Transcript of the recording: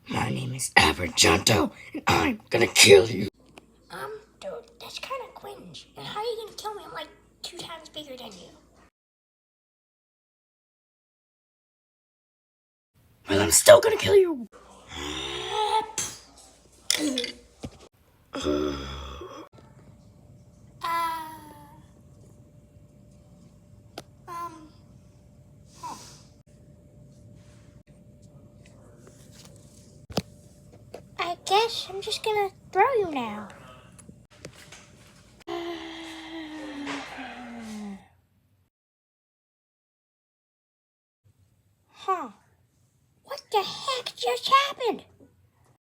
My name is Average John Doe, and I'm gonna kill you. Dude, that's kind of cringe. And how are you gonna kill me? I'm like 2 times bigger than you. Well, I'm still gonna kill you. I guess I'm just gonna throw you now. Huh. What the heck just happened?